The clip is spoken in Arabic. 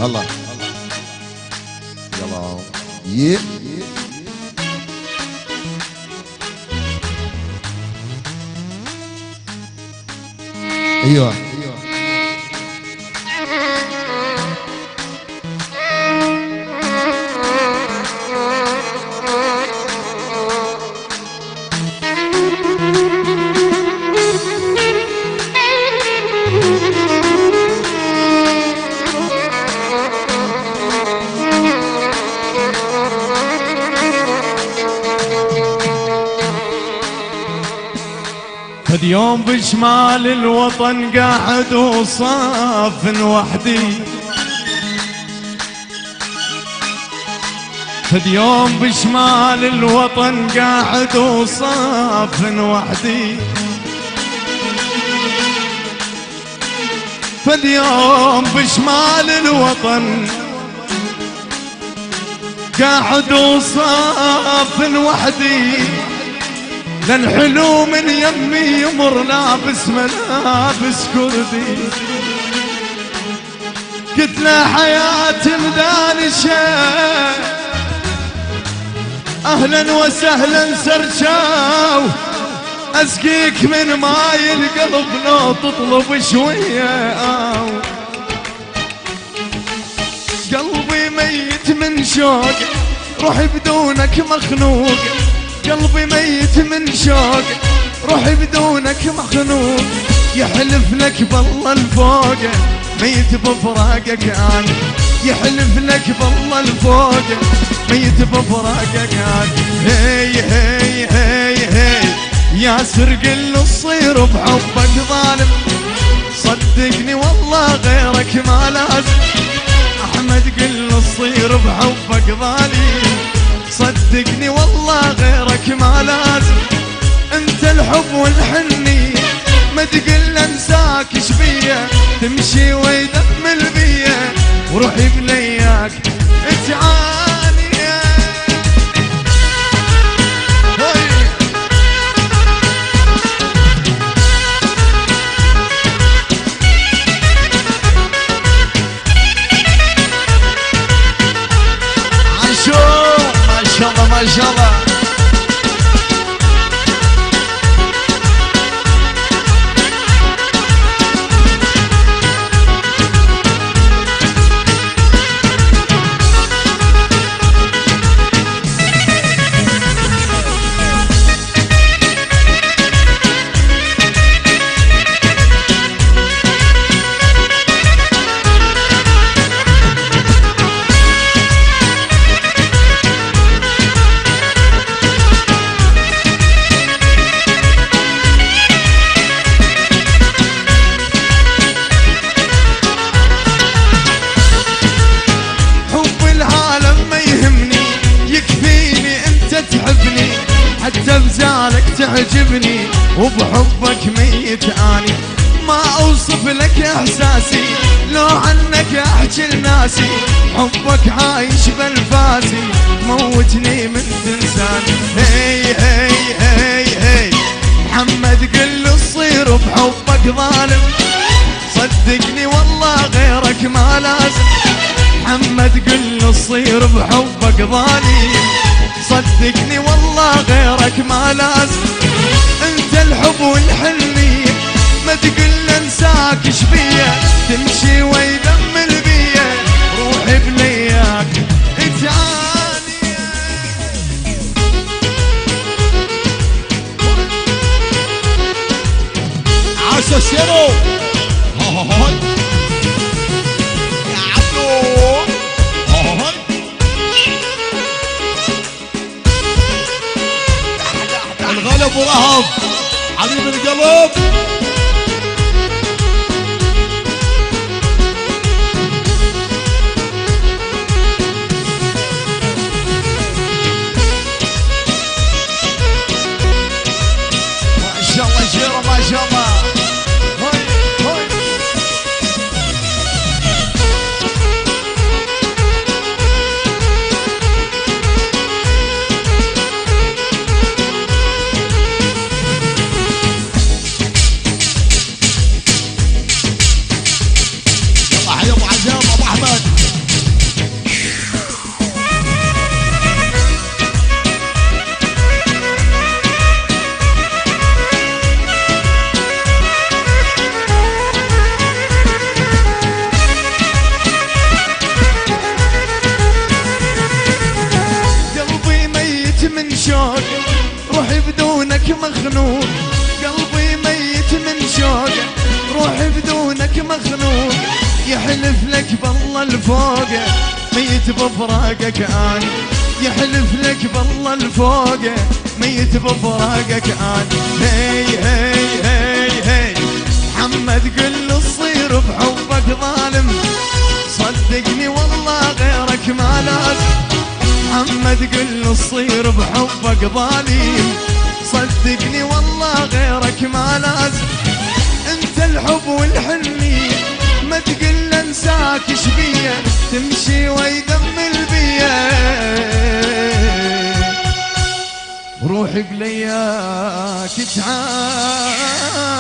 الله يلا يه ايوه اليوم بشمال الوطن قاعد وصاف وحدي، اليوم بشمال الوطن قاعد وصاف وحدي، فاليوم بشمال الوطن قاعد وصاف وحدي، لن حلو من يمي يمر لابس ملابس كردي، قلت له حياتي مدانشة اهلا وسهلا سرشاو، اسقيك من ماي القلب لو تطلب شوية قلبي ميت من شوق روحي بدونك مخنوق، قلبي ميت من شوق روحي بدونك مخنوق، يحلف لك بالله الفوق ميت بفراقك انا، يحلف لك بالله الفوق ميت بفراقك انا، هي هي هي هي يا سرق الصير بحبك ظالم، صدقني والله غيرك ما لازم، احمد قل الصير بحبك ظالم، صدقني والله غيرك ما لازم، انت الحب والحني ما تقل انساك شبيه، تمشي ويدمل بيه وروحي بلياك تعاني. ما شاء الله حتى بزعلك تعجبني وبحبك ميت اني، ما اوصف لك احساسي لو عنك احكي لناسي، حبك عايش بانفاسي موتني من تنساني، هي هي هي هي محمد قل الصير بحبك ظالم، صدقني والله غيرك ما لازم، محمد قل الصير بحبك ظالم، صدقني والله غيرك ما لازم، انت الحب والحني ما تقل انساك شبيه، تمشي ويدمل بيه روحي بلياك تعاني. عاش السيرو يا عبدو الغلب ورهب حبيب القلب. ما شاء الله شيرو ما شاء الله. مخنوق، قلبي ميت من شوقه، روحي بدونك مخنوق، يحلف لك بالله الفوقه ميت بفراقك اني، يحلف لك بالله الفوقه ميت بفراقك اني. هي هي هي هي محمد قل له تصير بحبك ظالم، صدقني والله غيرك ما لازم. محمد قل له تصير بحبك ظالم، صدقني والله غيرك ما لازم. انت الحب والحنية ما تقل انساك شبيه، تمشي ويدمل بيه، روحي بلياك تعال